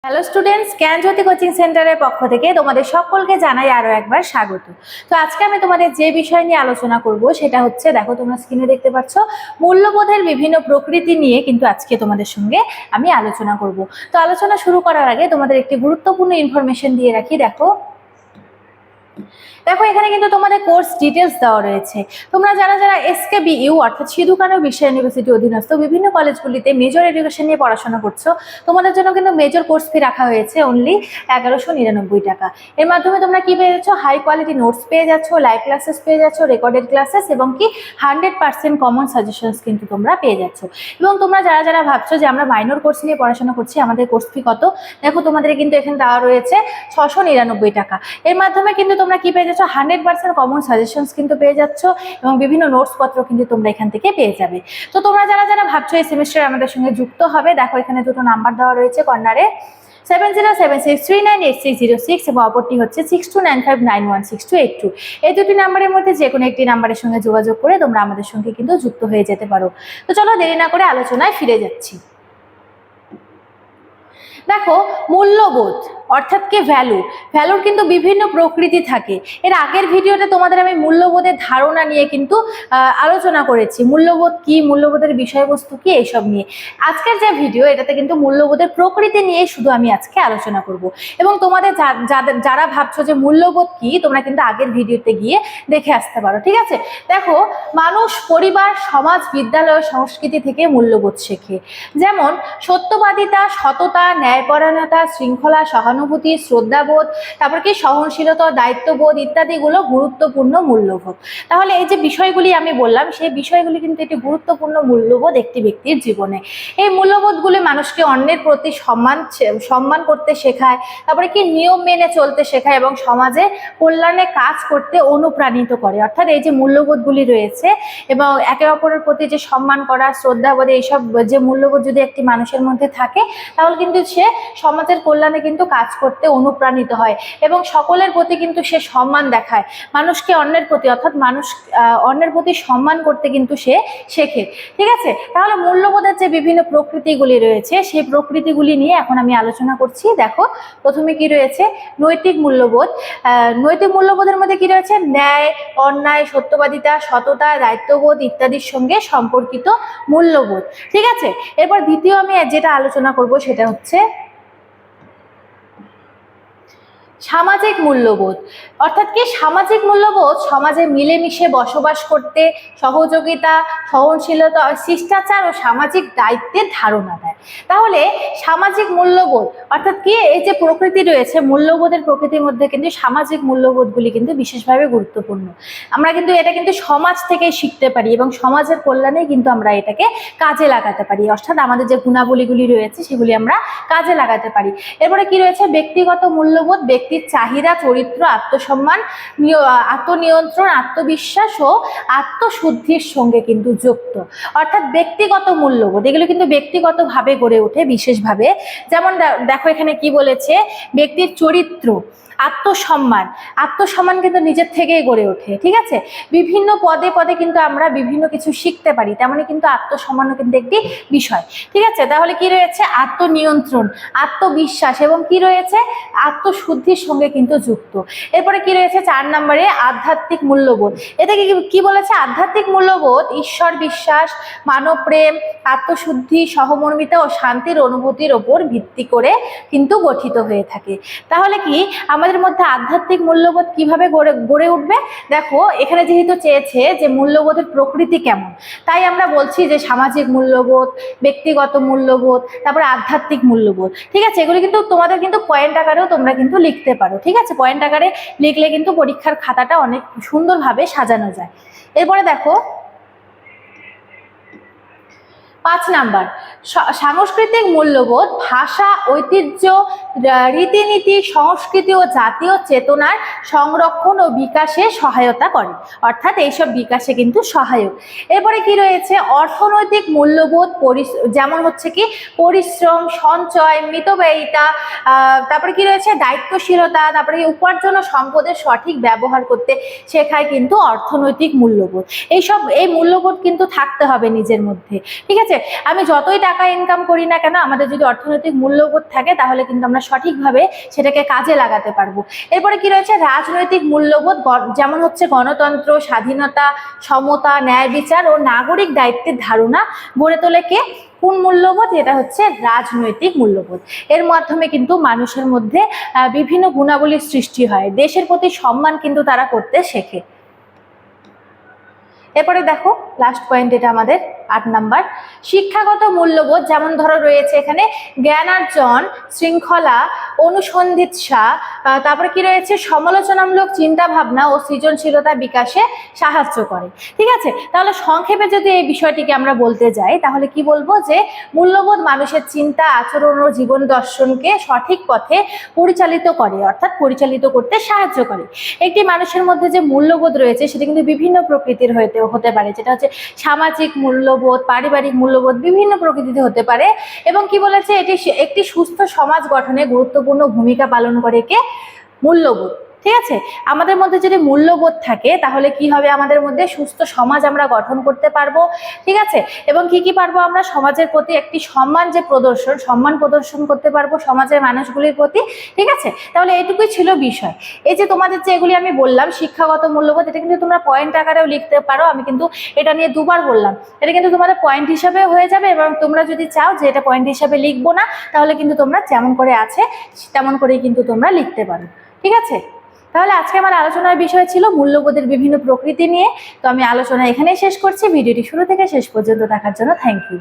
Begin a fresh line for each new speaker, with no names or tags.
Hello students, জ্ঞানজ্যোতি coaching সেন্টারের পক্ষ থেকে তোমাদের সকলকে জানাই আরো একবার স্বাগত। তো আজকে আমি তোমাদের যে বিষয় নিয়ে আলোচনা করব সেটা হচ্ছে, দেখো তোমরা স্ক্রিনে দেখতে পাচ্ছ, মূল্যবোধের বিভিন্ন প্রকৃতি নিয়ে কিন্তু আজকে তোমাদের সঙ্গে আমি আলোচনা করব। তো আলোচনা শুরু করার আগে তোমাদের একটি গুরুত্বপূর্ণ ইনফরমেশন দিয়ে রাখি। দেখো এখানে কিন্তু তোমাদের কোর্স ডিটেলস দেওয়া রয়েছে। তোমরা যারা যারা SKBU অর্থাৎ সিধু কানু বিশ্ব ইউনিভার্সিটি অধীনস্থ বিভিন্ন কলেজগুলিতে মেজর এডুকেশন নিয়ে পড়াশোনা করছো, তোমাদের জন্য কিন্তু মেজর কোর্স ফি রাখা হয়েছে অনলি 1199 টাকা। এর মাধ্যমে তোমরা কি পেয়ে যাচ্ছ? হাই কোয়ালিটি নোটস পেয়ে যাচ্ছ, লাইভ ক্লাসেস পেয়ে যাচ্ছ, রেকর্ডেড ক্লাসেস এবং কি 100% কমন সাজেশনস কিন্তু তোমরা পেয়ে যাচ্ছ। এবং তোমরা যারা যারা ভাবছো যে আমরা মাইনর কোর্স নিয়ে পড়াশোনা করছি, আমাদের কোর্স ফি কত, দেখো তোমাদের কিন্তু এখানে দেওয়া রয়েছে 699 টাকা। এর মাধ্যমে কিন্তু তোমরা কি পেয়ে যাচ্ছ? 100% কমন সাজেশনস কিন্তু পেয়ে যাচ্ছ এবং বিভিন্ন নোটস পত্র কিন্তু তোমরা এখান থেকে পেয়ে যাবে। তো তোমরা যারা যারা ভাবছো এই সেমিস্টারে আমাদের সঙ্গে যুক্ত হবে, দেখো এখানে দুটো নাম্বার দেওয়া রয়েছে কর্নারে, 7076398606 এবং অপরটি হচ্ছে 6295916282। এই দুটি নাম্বারের মধ্যে যে কোনো একটি নাম্বারের সঙ্গে যোগাযোগ করে তোমরা আমাদের সঙ্গে কিন্তু যুক্ত হয়ে যেতে পারো। তো চলো দেরি না করে আলোচনায় ফিরে যাচ্ছি। দেখো, মূল্যবোধ অর্থাৎ কি ভ্যালুর কিন্তু বিভিন্ন প্রকৃতি থাকে। এর আগের ভিডিওতে তোমাদের আমি মূল্যবোধের ধারণা নিয়ে কিন্তু আলোচনা করেছি, মূল্যবোধ কি, মূল্যবোধের বিষয়বস্তু কি, এইসব নিয়ে। আজকের যে ভিডিও, এটাতে কিন্তু মূল্যবোধের প্রকৃতি নিয়ে শুধু আমি আজকে আলোচনা করব। এবং তোমাদের যারা ভাবছো যে মূল্যবোধ কি, তোমরা কিন্তু আগের ভিডিওতে গিয়ে দেখে আসতে পারো, ঠিক আছে? দেখো, মানুষ পরিবার, সমাজ, বিদ্যালয়, সংস্কৃতি থেকে মূল্যবোধ শেখে। যেমন সত্যবাদিতা, সততা, ন্যায়পরায়ণতা, শৃঙ্খলা, সহানুভূতি, শ্রদ্ধাবোধ, তারপর কি সহনশীলতা, দায়িত্ববোধ ইত্যাদিগুলো গুরুত্বপূর্ণ মূল্যবোধ। তাহলে এই যে বিষয়গুলি আমি বললাম, সেই বিষয়গুলি কিন্তু একটি গুরুত্বপূর্ণ মূল্যবোধ একটি ব্যক্তির জীবনে। এই মূল্যবোধগুলি মানুষকে অন্যের প্রতি সম্মান করতে শেখায়, তারপরে কি নিয়ম মেনে চলতে শেখায় এবং সমাজে কল্যাণে কাজ করতে অনুপ্রাণিত করে। অর্থাৎ এই যে মূল্যবোধগুলি রয়েছে এবং একে অপরের প্রতি যে সম্মান করা, শ্রদ্ধাবোধ, এইসব যে মূল্যবোধ যদি একটি মানুষের মধ্যে থাকে, তাহলে কিন্তু সে সমাজের কল্যাণে কিন্তু কাজ করতে অনুপ্রাণিত হয় এবং সকলের প্রতি কিন্তু সে সম্মান দেখায়। মানুষকে অন্যের প্রতি অর্থাৎ অন্যের প্রতি সম্মান করতে কিন্তু সে শেখে, ঠিক আছে? তাহলে মূল্যবোধের যে বিভিন্ন প্রকৃতিগুলি রয়েছে, সেই প্রকৃতিগুলি নিয়ে এখন আমি আলোচনা করছি। দেখো, প্রথমে কি রয়েছে? নৈতিক মূল্যবোধ। নৈতিক মূল্যবোধের মধ্যে কি রয়েছে? ন্যায়, অন্যায়, সত্যবাদিতা, সততা, দায়িত্ববোধ ইত্যাদির সঙ্গে সম্পর্কিত মূল্যবোধ, ঠিক আছে? এরপর দ্বিতীয় আমি যেটা আলোচনা করব সেটা হচ্ছে সামাজিক মূল্যবোধ। অর্থাৎ কি সামাজিক মূল্যবোধ? সমাজে মিলেমিশে বসবাস করতে, সহযোগিতা, সহনশীলতা, শিষ্টাচার ও সামাজিক দায়িত্বের ধারণা দেয়। তাহলে সামাজিক মূল্যবোধ অর্থাৎ কি, এই যে প্রকৃতি রয়েছে মূল্যবোধের প্রকৃতির মধ্যে কিন্তু সামাজিক মূল্যবোধগুলি কিন্তু বিশেষভাবে গুরুত্বপূর্ণ। আমরা কিন্তু এটা কিন্তু সমাজ থেকে শিখতে পারি এবং সমাজের কল্যাণে কিন্তু আমরা এটাকে কাজে লাগাতে পারি। অর্থাৎ আমাদের যে গুণাবলীগুলি রয়েছে সেগুলি আমরা কাজে লাগাতে পারি। এরপরে কি রয়েছে? ব্যক্তিগত মূল্যবোধ। ব্যক্তির চাহিদা, চরিত্র, আত্মসম্মান, আত্মনিয়ন্ত্রণ, আত্মবিশ্বাস ও আত্মশুদ্ধির সঙ্গে কিন্তু যুক্ত। অর্থাৎ ব্যক্তিগত মূল্যবোধ এগুলো কিন্তু ব্যক্তিগতভাবে গড়ে ওঠে বিশেষভাবে। যেমন দেখো এখানে কি বলেছে? ব্যক্তির চরিত্র, আত্মসম্মান কিন্তু নিজের থেকেই গড়ে ওঠে, ঠিক আছে? বিভিন্ন পদে পদে কিন্তু আমরা বিভিন্ন কিছু শিখতে পারি, তেমনি কিন্তু আত্মসম্মানও কিন্তু একটি বিষয়, ঠিক আছে? তাহলে কি রয়েছে? আত্মনিয়ন্ত্রণ, আত্মবিশ্বাস এবং কি রয়েছে? আত্মশুদ্ধির সঙ্গে কিন্তু যুক্ত। এরপরে কি রয়েছে? 4 নম্বরে আধ্যাত্মিক মূল্যবোধ। এতে কি বলেছে? আধ্যাত্মিক মূল্যবোধ ঈশ্বর বিশ্বাস, মানব প্রেম, আত্মশুদ্ধি, সহমর্মিতা ও শান্তির অনুভূতির ওপর ভিত্তি করে কিন্তু গঠিত হয়ে থাকে। তাহলে কি আমাদের মধ্যে আধ্যাত্মিক মূল্যবোধ কিভাবে গড়ে উঠবে? দেখো, এখানে যেহেতু চেয়েছে যে মূল্যবোধের প্রকৃতি কেমন, তাই আমরা বলছি যে সামাজিক মূল্যবোধ, ব্যক্তিগত মূল্যবোধ, তারপরে আধ্যাত্মিক মূল্যবোধ, ঠিক আছে? এগুলো কিন্তু তোমাদের কিন্তু পয়েন্ট আকারেও তোমরা কিন্তু লিখতে পারো, ঠিক আছে? পয়েন্ট আকারে লিখলে কিন্তু পরীক্ষার খাতাটা অনেক সুন্দরভাবে সাজানো যায়। এরপরে দেখো 5 নাম্বার, সাংস্কৃতিক মূল্যবোধ। ভাষা, ঐতিহ্য, রীতিনীতি, সংস্কৃতি ও জাতীয় চেতনার সংরক্ষণ ও বিকাশে সহায়তা করে। অর্থাৎ এইসব বিকাশে কিন্তু সহায়ক। এরপরে কি রয়েছে? অর্থনৈতিক মূল্যবোধ। যেমন হচ্ছে কি পরিশ্রম, সঞ্চয়, মিতব্যয়িতা, তারপরে কি রয়েছে? দায়িত্বশীলতা, তারপরে উপার্জন ও সম্পদের সঠিক ব্যবহার করতে শেখায় কিন্তু অর্থনৈতিক মূল্যবোধ। এই মূল্যবোধ কিন্তু থাকতে হবে নিজের মধ্যে, ঠিক আছে? আমি যতই টাকা ইনকাম করি না কেন, আমাদের যদি অর্থনৈতিক মূল্যবোধ থাকে তাহলে কিন্তু আমরা সঠিকভাবে সেটাকে কাজে লাগাতে পারবো। এরপরে কি রয়েছে, রাজনৈতিক মূল্যবোধ, যেমন হচ্ছে গণতন্ত্র, স্বাধীনতা, সমতা, ন্যায় বিচার ও নাগরিক দায়িত্বের ধারণা গড়ে তোলে কে? কোন মূল্যবোধ? এটা হচ্ছে রাজনৈতিক মূল্যবোধ। এর মাধ্যমে কিন্তু মানুষের মধ্যে বিভিন্ন গুণাবলীর সৃষ্টি হয়, দেশের প্রতি সম্মান কিন্তু তারা করতে শেখে। এরপরে দেখো লাস্ট পয়েন্ট, এটা আমাদের 8 নাম্বার, শিক্ষাগত মূল্যবোধ। যেমন ধরো রয়েছে এখানে জ্ঞানার্জন, শৃঙ্খলা, অনুসন্ধিৎসা, তারপরে কি রয়েছে, সমালোচনামূলক চিন্তা ভাবনা ও সৃজনশীলতা বিকাশে সাহায্য করে। ঠিক আছে, তাহলে সংক্ষেপে যদি এই বিষয়টিকে আমরা বলতে যাই তাহলে কি বলবো, যে মূল্যবোধ মানুষের চিন্তা, আচরণ ও জীবন দর্শনকে সঠিক পথে পরিচালিত করে, অর্থাৎ পরিচালিত করতে সাহায্য করে। একটি মানুষের মধ্যে যে মূল্যবোধ রয়েছে সেটা কিন্তু বিভিন্ন প্রকৃতির হতে পারে, যেটা হচ্ছে সামাজিক মূল্যবোধ, পারিবারিক মূল্যবোধ, বিভিন্ন প্রকৃতিতে হতে পারে। এবং কি বলেছে, এটি একটি সুস্থ সমাজ গঠনে গুরুত্বপূর্ণ ভূমিকা পালন করে কে? মূল্যবোধ। ঠিক আছে, আমাদের মধ্যে যদি মূল্যবোধ থাকে তাহলে কি হবে, আমাদের মধ্যে সুস্থ সমাজ আমরা গঠন করতে পারবো। ঠিক আছে, এবং কি পারবো, আমরা সমাজের প্রতি একটি সম্মান প্রদর্শন করতে পারবো সমাজের মানুষগুলির প্রতি। ঠিক আছে, তাহলে এইটুকুই ছিল বিষয়। এই যে তোমাদের যে এগুলি আমি বললাম শিক্ষাগত মূল্যবোধ, এটা কিন্তু তোমরা পয়েন্ট আকারেও লিখতে পারো। আমি কিন্তু এটা নিয়ে 2 বার বললাম, এটা কিন্তু তোমাদের পয়েন্ট হিসাবে হয়ে যাবে। এবং তোমরা যদি চাও যে এটা পয়েন্ট হিসাবে লিখবো না, তাহলে কিন্তু তোমরা যেমন করে আছে তেমন করেই কিন্তু তোমরা লিখতে পারো। ঠিক আছে, তাহলে আজকে আমার আলোচনার বিষয় ছিল মূল্যবোধের বিভিন্ন প্রকৃতি নিয়ে। তো আমি আলোচনা এখানেই শেষ করছি। ভিডিওটি শুরু থেকে শেষ পর্যন্ত দেখার জন্য থ্যাংক ইউ।